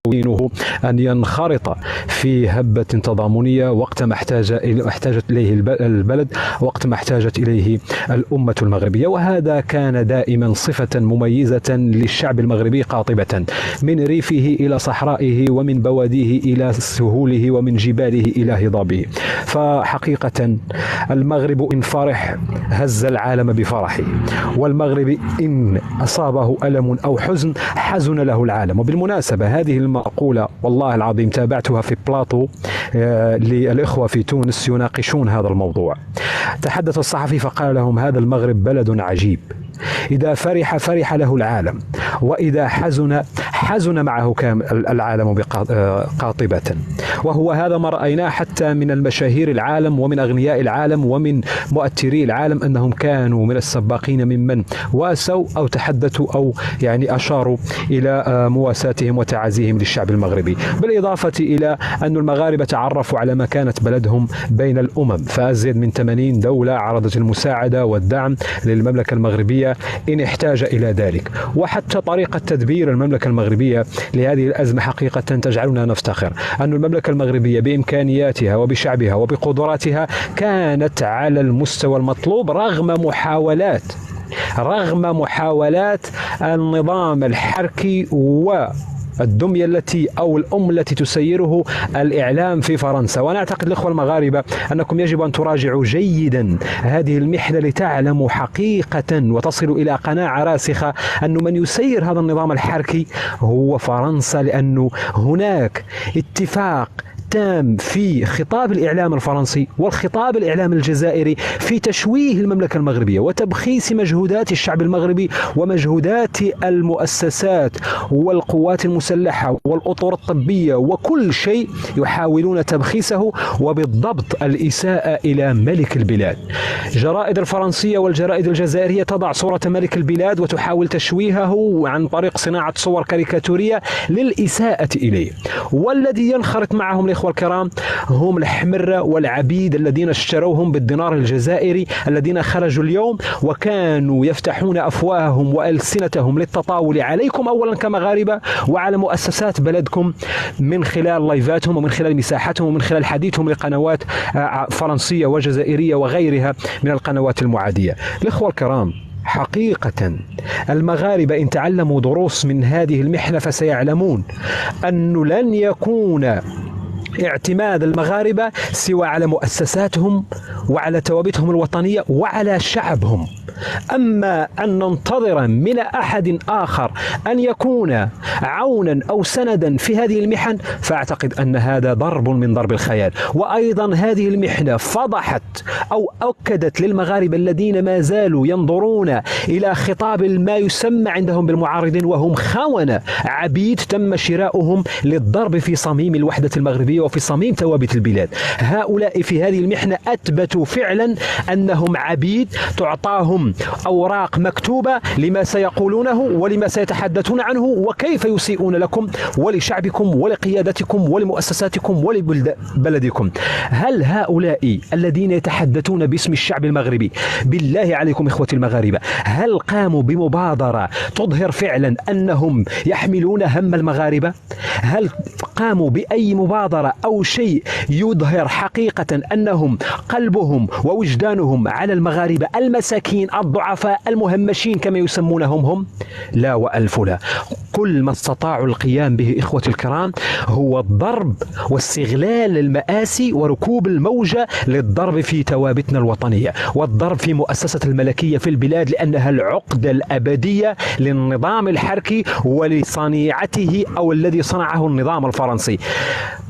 يمكنه أن ينخرط في هبة تضامنية وقت ما احتاجت إليه البلد، وقت ما احتاجت إليه الأمة المغربية. وهذا كان دائما صفة مميزة للشعب المغربي قاطبة، من ريفه إلى صحرائه، ومن بواديه إلى سهوله، ومن جباله إلى هضابه. فحقيقة المغرب إن فرح هز العالم بفرحه، والمغرب إن أصابه ألم أو حزن حزن له العالم. وبالمناسبة هذه المقولة والله العظيم تابعتها في بلاطو للإخوة في تونس يناقشون هذا الموضوع. تحدث الصحفي فقال لهم: هذا المغرب بلد عجيب، إذا فرح فرح له العالم، وإذا حزن معه العالم قاطبة. وهو هذا ما رأيناه حتى من المشاهير العالم ومن أغنياء العالم ومن مؤثري العالم، أنهم كانوا من السباقين ممن واسوا أو تحدثوا أو يعني أشاروا إلى مواساتهم وتعازيهم للشعب المغربي. بالإضافة إلى أن المغاربة تعرفوا على مكانة بلدهم بين الأمم، فأزيد من 80 دولة عرضت المساعدة والدعم للمملكة المغربية إن احتاج إلى ذلك. وحتى طريقة تدبير المملكة المغربية لهذه الأزمة حقيقة تجعلنا نفتخر أن المملكة المغربية بإمكانياتها وبشعبها وبقدراتها كانت على المستوى المطلوب رغم محاولات النظام الحركي والدمية التي تسيره الإعلام في فرنسا. وأنا أعتقد الإخوة المغاربة أنكم يجب أن تراجعوا جيدا هذه المحنة لتعلموا حقيقة وتصلوا إلى قناعة راسخة أن من يسير هذا النظام الحركي هو فرنسا، لأنه هناك اتفاق تام في خطاب الإعلام الفرنسي والخطاب الإعلام الجزائري في تشويه المملكة المغربية وتبخيس مجهودات الشعب المغربي ومجهودات المؤسسات والقوات المسلحة والأطر الطبية، وكل شيء يحاولون تبخيسه وبالضبط الإساءة إلى ملك البلاد. جرائد الفرنسية والجرائد الجزائرية تضع صورة ملك البلاد وتحاول تشويهه عن طريق صناعة صور كاريكاتورية للإساءة إليه. والذي ينخرط معهم الإخوة الكرام هم الحمرة والعبيد الذين اشتروهم بالدينار الجزائري، الذين خرجوا اليوم وكانوا يفتحون أفواههم وألسنتهم للتطاول عليكم أولا كمغاربة وعلى مؤسسات بلدكم من خلال لايفاتهم ومن خلال مساحاتهم ومن خلال حديثهم لقنوات فرنسية وجزائرية وغيرها من القنوات المعادية. الإخوة الكرام، حقيقة المغاربة إن تعلموا دروس من هذه المحنة فسيعلمون أنه لن يكون اعتماد المغاربة سوى على مؤسساتهم وعلى توابتهم الوطنية وعلى شعبهم. أما أن ننتظر من أحد آخر أن يكون عونا أو سندا في هذه المحن فأعتقد أن هذا ضرب من ضرب الخيال. وأيضا هذه المحنة فضحت أو أكدت للمغاربة الذين ما زالوا ينظرون إلى خطاب ما يسمى عندهم بالمعارضين وهم خونة عبيد تم شراؤهم للضرب في صميم الوحدة المغربية وفي صميم ثوابت البلاد. هؤلاء في هذه المحنة أثبتوا فعلا أنهم عبيد تعطاهم أوراق مكتوبة لما سيقولونه ولما سيتحدثون عنه وكيف يسيئون لكم ولشعبكم ولقيادتكم ولمؤسساتكم ولبلدكم. هل هؤلاء الذين يتحدثون باسم الشعب المغربي، بالله عليكم إخوتي المغاربة، هل قاموا بمبادرة تظهر فعلا أنهم يحملون هم المغاربة؟ هل قاموا بأي مبادرة أو شيء يظهر حقيقة أنهم قلبهم ووجدانهم على المغاربة المساكين الضعفاء المهمشين كما يسمونهم هم؟ لا وألف لا. كل ما استطاعوا القيام به إخوتي الكرام هو الضرب واستغلال المآسي وركوب الموجة للضرب في توابتنا الوطنية والضرب في مؤسسة الملكية في البلاد، لأنها العقدة الأبدية للنظام الحركي ولصنيعته أو الذي صنعه النظام الفرنسي.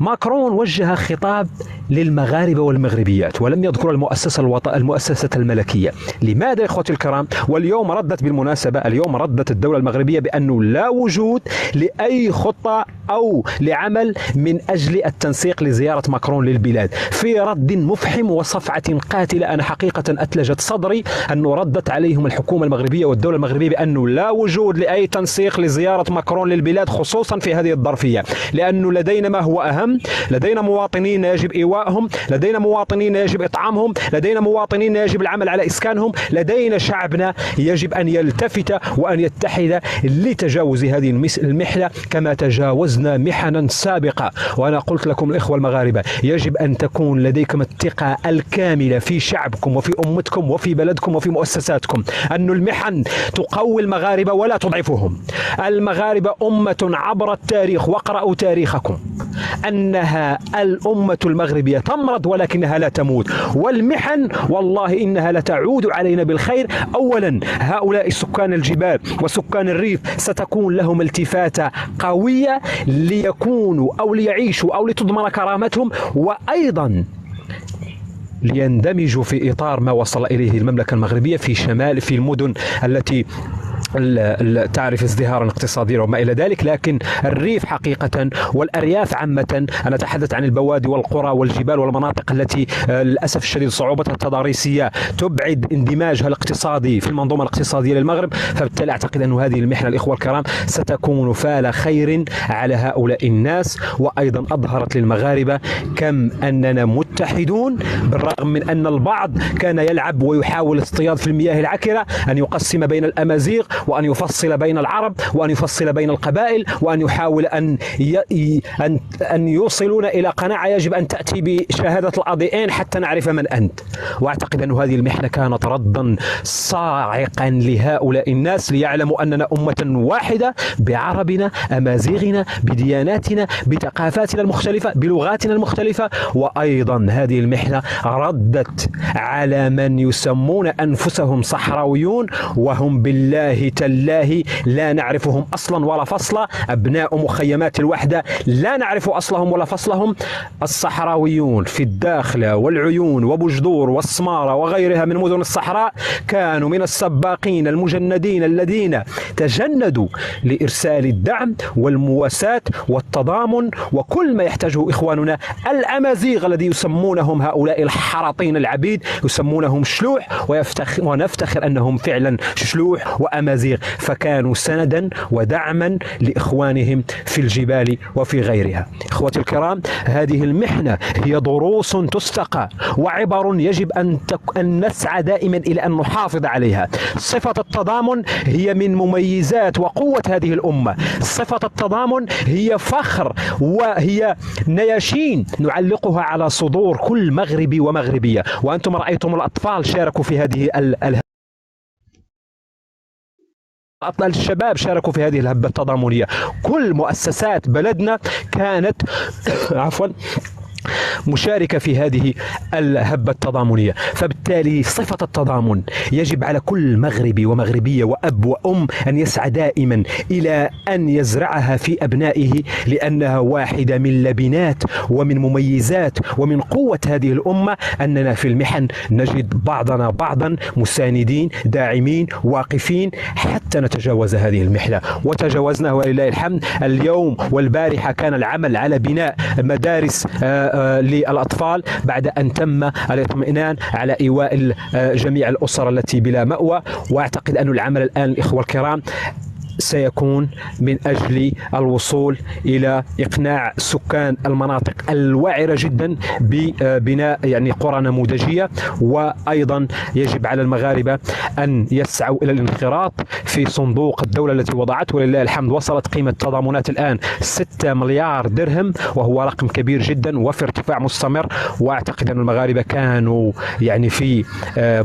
ماكرون وجه خطاب للمغاربة والمغربيات ولم يذكر المؤسسة الملكية. لماذا يا إخوتي الكرام؟ واليوم ردت بالمناسبة الدولة المغربية بأنه لا وجود لأي خطة أو لعمل من أجل التنسيق لزيارة ماكرون للبلاد، في رد مفحم وصفعة قاتلة. أنا حقيقة أتلجت صدري أنه ردت عليهم الحكومة المغربية والدولة المغربية بأنه لا وجود لأي تنسيق لزيارة ماكرون للبلاد، خصوصا في هذه الظرفية، لأنه أنه لدينا ما هو أهم، لدينا مواطنين يجب إيوائهم، لدينا مواطنين يجب إطعامهم، لدينا مواطنين يجب العمل على إسكانهم، لدينا شعبنا يجب أن يلتفت وأن يتحد لتجاوز هذه المحنة كما تجاوزنا محنا سابقة. وأنا قلت لكم الإخوة المغاربة، يجب أن تكون لديكم الثقة الكاملة في شعبكم وفي أمتكم وفي بلدكم وفي مؤسساتكم، أن المحن تقوي المغاربة ولا تضعفهم. المغاربة أمة عبر التاريخ، واقرأوا تاريخكم، أنها الأمة المغربية تمرض ولكنها لا تموت، والمحن والله إنها لتعود علينا بالخير. أولا هؤلاء سكان الجبال وسكان الريف ستكون لهم التفاتة قوية ليكونوا أو ليعيشوا أو لتضمن كرامتهم، وأيضا ليندمجوا في إطار ما وصل إليه المملكة المغربية في المدن التي تعرف ازدهارا اقتصاديا وما إلى ذلك. لكن الريف حقيقة والأرياف عامة، أنا أتحدث عن البوادي والقرى والجبال والمناطق التي للأسف الشديد صعوبتها التضاريسية تبعد اندماجها الاقتصادي في المنظومة الاقتصادية للمغرب. فبالتالي أعتقد أن هذه المحنة الإخوة الكرام ستكون فال خير على هؤلاء الناس، وأيضا أظهرت للمغاربة كم أننا متحدون، بالرغم من أن البعض كان يلعب ويحاول اصطياد في المياه العكرة أن يقسم بين الأمازيغ وأن يفصل بين العرب وأن يفصل بين القبائل، وأن يحاول أن يوصلون إلى قناعة يجب أن تأتي بشهادة الأضيئين حتى نعرف من أنت. وأعتقد أن هذه المحنة كانت ردا صاعقا لهؤلاء الناس ليعلموا أننا أمة واحدة بعربنا، أمازيغنا، بدياناتنا، بثقافاتنا المختلفة، بلغاتنا المختلفة. وأيضا هذه المحنة ردت على من يسمون أنفسهم صحراويون وهم بالله تالله لا نعرفهم أصلا ولا فصلا، أبناء مخيمات الوحدة لا نعرف أصلهم ولا فصلهم. الصحراويون في الداخلة والعيون وبجدور والسمارة وغيرها من مدن الصحراء كانوا من السباقين المجندين الذين تجندوا لإرسال الدعم والمواساة والتضامن وكل ما يحتاجه إخواننا الأمازيغ الذي يسمونهم هؤلاء الحراطين العبيد، يسمونهم شلوح ونفتخر أنهم فعلا شلوح وأمازيغ، فكانوا سندا ودعما لإخوانهم في الجبال وفي غيرها. إخوتي الكرام، هذه المحنة هي دروس تستقى وعبر يجب أن نسعى دائما إلى أن نحافظ عليها. صفة التضامن هي من مميزات وقوة هذه الأمة، صفة التضامن هي فخر وهي نياشين نعلقها على صدور كل مغربي ومغربية. وأنتم رأيتم الأطفال شاركوا في هذه الشباب شاركوا في هذه الهبة التضامنية. كل مؤسسات بلدنا كانت مشاركة في هذه الهبة التضامنية. فبالتالي صفة التضامن يجب على كل مغربي ومغربية وأب وأم أن يسعى دائما إلى أن يزرعها في أبنائه، لأنها واحدة من لبنات ومن مميزات ومن قوة هذه الأمة أننا في المحن نجد بعضنا بعضا مساندين داعمين واقفين حتى نتجاوز هذه المحنة، وتجاوزناها ولله الحمد. اليوم والبارحة كان العمل على بناء مدارس للأطفال بعد أن تم الاطمئنان على إيواء جميع الأسر التي بلا مأوى. وأعتقد أن العمل الآن الإخوة الكرام سيكون من أجل الوصول إلى إقناع سكان المناطق الوعرة جدا ببناء قرى نموذجية. وأيضا يجب على المغاربة أن يسعوا إلى الانخراط في صندوق الدولة التي وضعته، ولله الحمد وصلت قيمة التضامنات الآن 6 مليار درهم، وهو رقم كبير جدا وفي ارتفاع مستمر. وأعتقد أن المغاربة كانوا في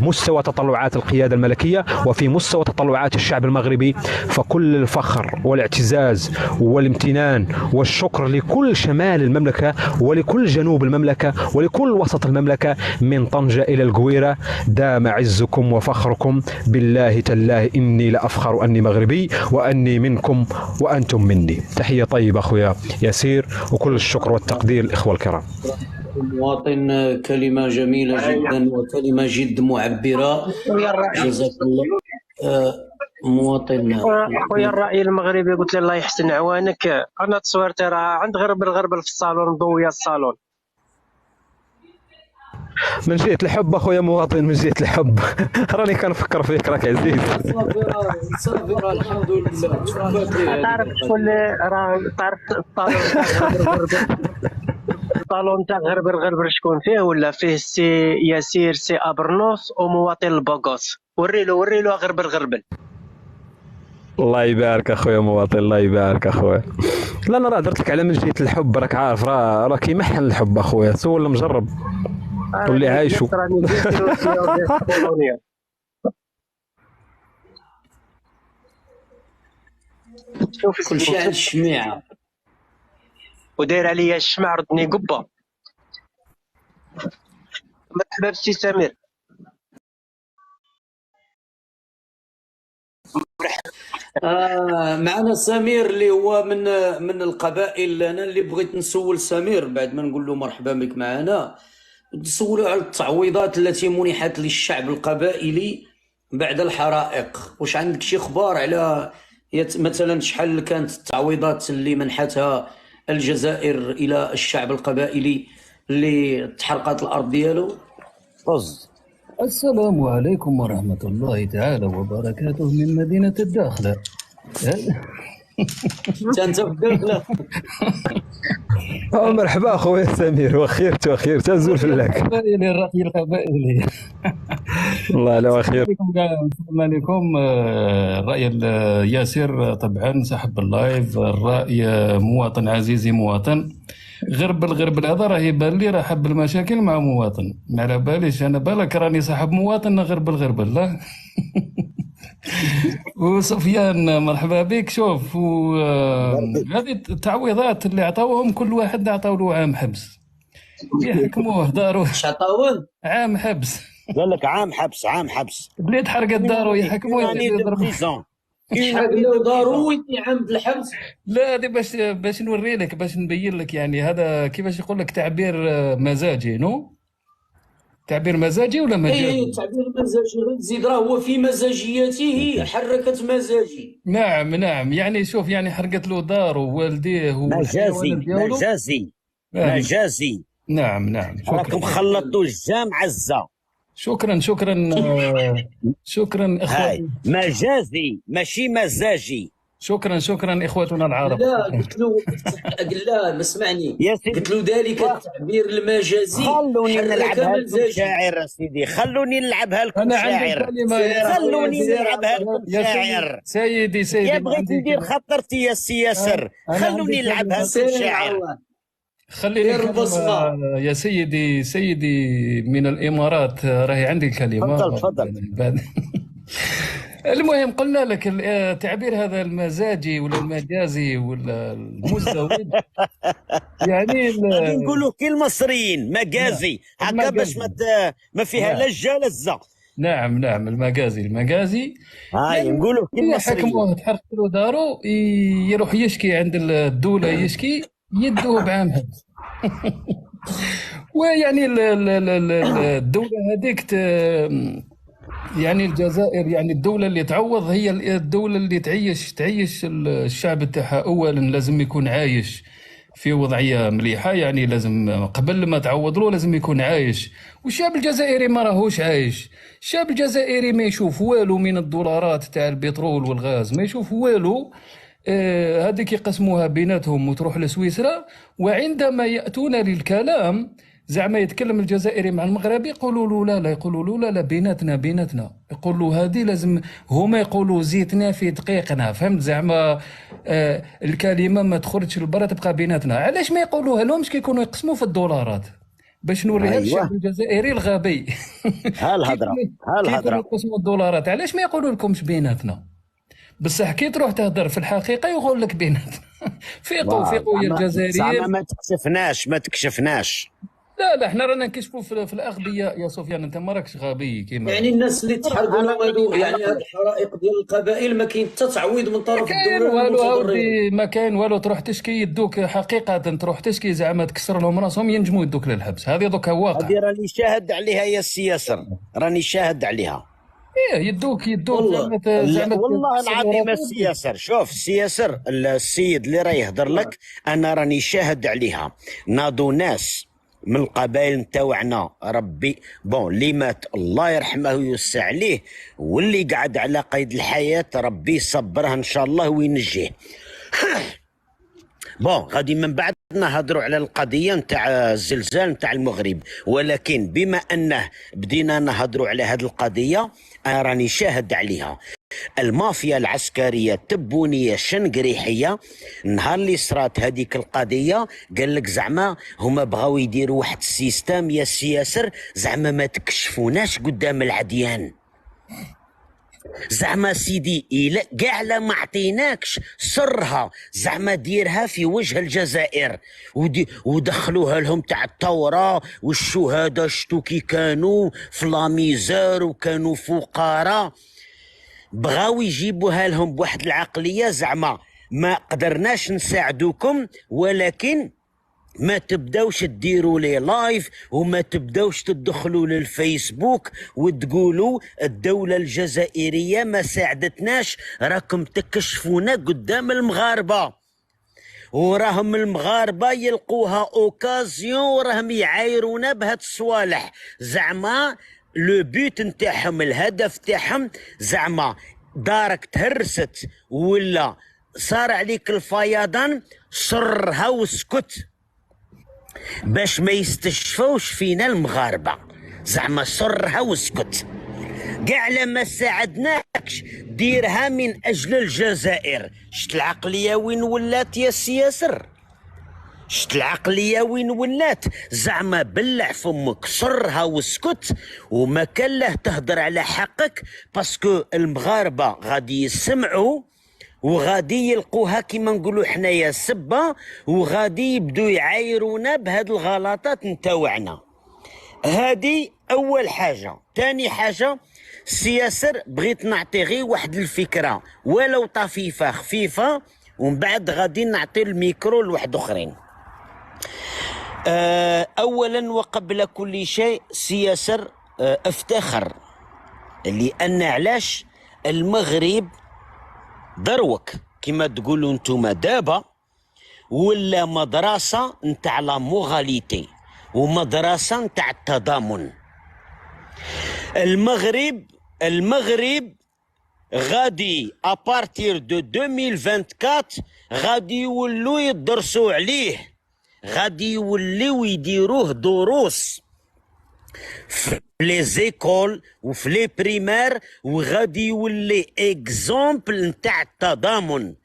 مستوى تطلعات القيادة الملكية وفي مستوى تطلعات الشعب المغربي، فكل الفخر والاعتزاز والامتنان والشكر لكل شمال المملكة ولكل جنوب المملكة ولكل وسط المملكة من طنجة إلى القويرة. دام عزكم وفخركم، بالله تالله إني لأفخر أني مغربي وأني منكم وأنتم مني. تحية طيبة أخويا ياسير، وكل الشكر والتقدير الإخوة الكرام. مواطن، كلمة جميلة جدا وكلمة جد معبرة، جزاك الله. مواطن خويا الرأي المغربي، قلت له الله يحسن عوانك، انا تصويرتي راه عند غرب الغربل في الصالون مضويه الصالون. من جهة الحب أخويا مواطن، من جهة الحب راني كنفكر فيك راك عزيز. صافي الحمد لله. تعرف شكون راه تعرف الطالون تاع غربر غربر شكون فيه؟ ولا فيه سي ياسير سي ابرنوس ومواطن البوغوس. وريلو غربر غربل. الله يبارك اخويا مواطن، الله يبارك اخويا. لا انا راه درت لك على من جهة الحب، راك عارف راه كيمحن الحب اخويا، سول مجرب واللي عايشو. شوف كل شيء عند الشميعه. وداير عليا الشمع ردني قبه. مرحبا بسي سمير. معنا سمير اللي هو من القبائل. انا اللي بغيت نسول سمير بعد ما نقول له مرحبا بك معنا، نسولو على التعويضات التي منحت للشعب القبائلي بعد الحرائق. واش عندك شي اخبار على مثلا شحال كانت التعويضات اللي منحتها الجزائر الى الشعب القبائلي اللي تحرقت الارض ديالو؟ السلام عليكم ورحمة الله تعالى وبركاته من مدينة الداخلة. انت بداخله. مرحبا اخويا سمير، وخيرت تزول في لك الرأي القبائلي. الله لا وخير. السلام عليكم. الرأي ياسر طبعا صاحب اللايف، الرأي مواطن عزيزي مواطن غربل هذا راه يبان لي راه حب المشاكل مع مواطن، ما على باليش انا بالك راني صاحب مواطن غربل لا. وسفيان مرحبا بك. شوف هذه التعويضات اللي عطاوهم كل واحد عطاو له عام حبس، يحكموه دارو. اش عطاوه؟ عام حبس. قال لك عام حبس بلي تحرقت دارو يحكموه يضربوه. شحال له دارو ويدي عام بالحبس؟ لا هذه باش نوري لك، باش نبين لك يعني هذا كيفاش يقول لك تعبير مزاجي. تعبير مزاجي ولا مجازي؟ اي تعبير مزاجي. زيد راه هو في مزاجيته حركت مزاجي. نعم يعني شوف يعني حرقت له داره ووالديه مجازي. نعم راكم خلطوا الجام عزة. شكرا اخواني. مجازي ماشي مزاجي. شكرا اخوتنا العرب. لا قلت له ما اسمعني، قلت له ذلك التعبير المجازي. خلوني نلعبها لكم شاعر سيدي، خلوني نلعبها لكم شاعر. سيدي يا بغيت ندير خطرتي يا سي ياسر، خلوني نلعبها لكم شاعر. خليني يا سيدي من الامارات، راهي عندي الكلمه. تفضل. المهم قلنا لك التعبير هذا المزاجي ولا المجازي ولا المزدوج يعني نقولوا كي المصريين مجازي هكا باش ما فيها لجه لزه. نعم المجازي يعني نقولوا كي المصريين. حكموه تحرق له دارو، يروح يشكي عند الدوله، يشكي يدوه بعام حبس. ويعني الدوله هذيك يعني الجزائر، يعني الدولة اللي تعوض هي الدولة اللي تعيش الشعب تاعها. أولا لازم يكون عايش في وضعية مليحة، يعني لازم قبل ما تعوض له لازم يكون عايش. والشعب الجزائري ما راهوش عايش. الشعب الجزائري ما يشوف والو من الدولارات تاع البترول والغاز، ما يشوف والو. هذيك يقسموها بيناتهم وتروح لسويسرا. وعندما يأتون للكلام زعما يتكلم الجزائري مع المغربي يقولوا له لا بيناتنا يقولوا هذه لازم هما يقولوا زيتنا في دقيقنا، فهمت؟ زعما الكلمه ما تخرجش لبرا تبقى بيناتنا. علاش ما يقولوها لهمش كيكونوا يقسموا في الدولارات باش نوريها للشعب الجزائري الغبي؟ ها الهضره يقسموا الدولارات، علاش ما يقولوا لكمش بيناتنا؟ بصح كي تروح تهضر في الحقيقه يقول لك بيناتنا. فيقوا يا الجزائريين. ما تكشفناش. لا احنا رانا نكشفوا في الاغبياء يا سفيان، انت ما راكش غبي كيما يعني الناس اللي تحرقوا يعني هذه الحرائق ديال القبائل ما كاين حتى تعويض من طرف الدوله. ما كاين والو. تروح تشكي يدوك حقيقه، تروح تشكي زعما تكسر لهم راسهم ينجموا يدوك للحبس. هذه دوكا واقع. هذه راني شاهد عليها يا سي ياسر، راني شاهد عليها. يدوك والله العظيم السي ياسر. شوف السي ياسر، السيد اللي راه يهضر لك انا راني شاهد عليها. ناضوا ناس من القبائل نتاوعنا ربي بون اللي مات الله يرحمه ويوسع عليه، واللي قعد على قيد الحياة ربي يصبره ان شاء الله وينجيه. بون غادي من بعد نهضروا على القضيه نتاع الزلزال نتاع المغرب، ولكن بما انه بدينا نهضروا على هذه القضيه انا راني شاهد عليها. المافيا العسكريه التبونيه الشنقريحيه النهار اللي صرات هذيك القضيه قال لك زعما هما بغاو يديروا واحد السيستم يا سياسر زعما ما تكشفوناش قدام العديان. زعما سيدي إلا كاع لا ما عطيناكش سرها زعما ديرها في وجه الجزائر ودخلوها لهم تاع الثوره والشهداء شتو كي كانوا في لاميزار وكانوا فقراء، بغاو يجيبوها لهم بواحد العقليه زعما ما قدرناش نساعدوكم، ولكن ما تبداوش تديروا لي لايف وما تبداوش تدخلوا للفيسبوك وتقولوا الدولة الجزائرية ما ساعدتناش، راكم تكشفونا قدام المغاربة، وراهم المغاربة يلقوها اوكازيون وراهم يعايرونا بهاد الصوالح. زعما لو بيت نتاعهم الهدف تاعهم زعما دارك تهرست ولا صار عليك الفيضان صرها واسكت باش ما يستشفوش فينا المغاربه، زعما صرها واسكت كاع لما ساعدناكش ديرها من اجل الجزائر. شت العقليه وين ولات يا سياسر؟ شت العقليه وين ولات؟ زعما بلع فمك صرها واسكت وما كان له تهدر على حقك، باسكو المغاربه غادي يسمعوا وغادي يلقوها كيما نقولوا حنايا سبه، وغادي يبدو يعايرونا بهاد الغلطات نتاوعنا. هادي اول حاجه. تاني حاجه سياسر بغيت نعطي غير واحد الفكره ولو طفيفه خفيفه، ومن بعد غادي نعطي الميكرو لواحد اخرين. اولا وقبل كل شيء سياسر افتخر لان علاش المغرب دروك كما تقولوا نتوما دابا ولا مدرسه نتاع لا موغاليتي ومدرسه نتاع التضامن. المغرب غادي ابارتير دو 2024 غادي يولوا يدرسوا عليه، غادي يوليو يديروه دروس في لي زيكول وفي لي بريمير، وغادي يولي اكزومبل نتاع التضامن.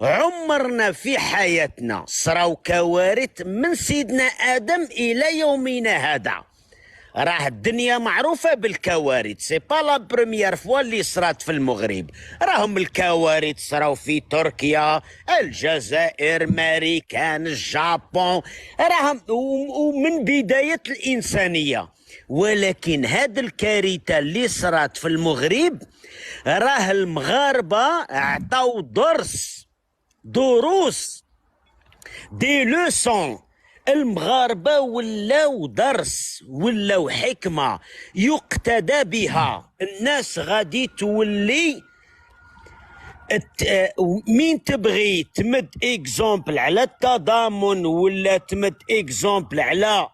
عمرنا في حياتنا صراو كوارث من سيدنا ادم الى يومنا هذا، راه الدنيا معروفه بالكوارث، سي با لا بروميير فوا اللي صرات في المغرب، راهم الكوارث صراو في تركيا، الجزائر، ماريكان، الجابون، راهم ومن بدايه الانسانيه. ولكن هاد الكارثه اللي صرات في المغرب راه المغاربه عطاو دروس دي لوسون. المغاربه ولاو درس ولاو حكمه يقتدى بها. الناس غادي تولي مين تبغي تمد اكزومبل على التضامن ولا تمد اكزومبل على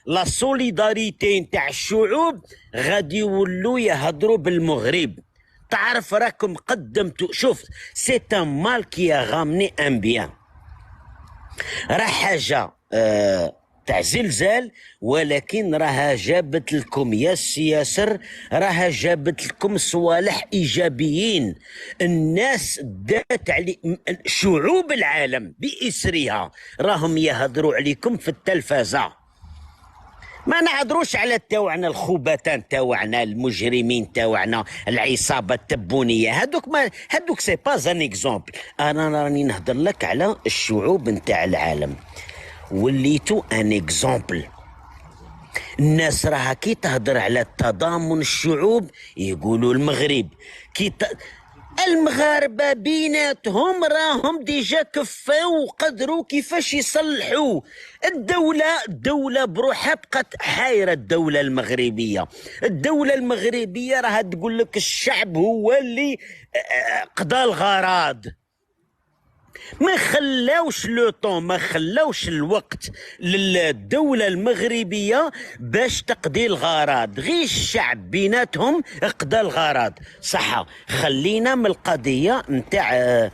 لا سوليداريتي نتاع الشعوب غادي يولوا يهضروا بالمغرب. تعرف راكم قدمتوا، شوف سي ان مال كي غامني ان بيان، راه حاجه تاع زلزال، ولكن راها جابت لكم يا السياسر، راها جابت لكم صوالح ايجابيين. الناس دات علي شعوب العالم باسرها راهم يهضروا عليكم في التلفزه. ما نهضروش على تاوعنا الخبثاء تاوعنا المجرمين تاوعنا العصابه التبونيه، هادوك سي با ان اكزومبل. انا راني نهضر لك على الشعوب نتاع العالم، وليتو ان اكزومبل. الناس راها كي تهضر على تضامن الشعوب يقولوا المغرب، المغاربه بيناتهم راهم ديجا كفاو وقدروا كيفاش يصلحوا الدوله بروحها بقت حايره. الدوله المغربيه راها تقول لك الشعب هو اللي قضى الغراض. ما خلاوش لو طون، ما خلاوش الوقت للدولة المغربية باش تقضي الغرض، غير الشعب بيناتهم قضى الغرض. صح، خلينا من القضية نتاع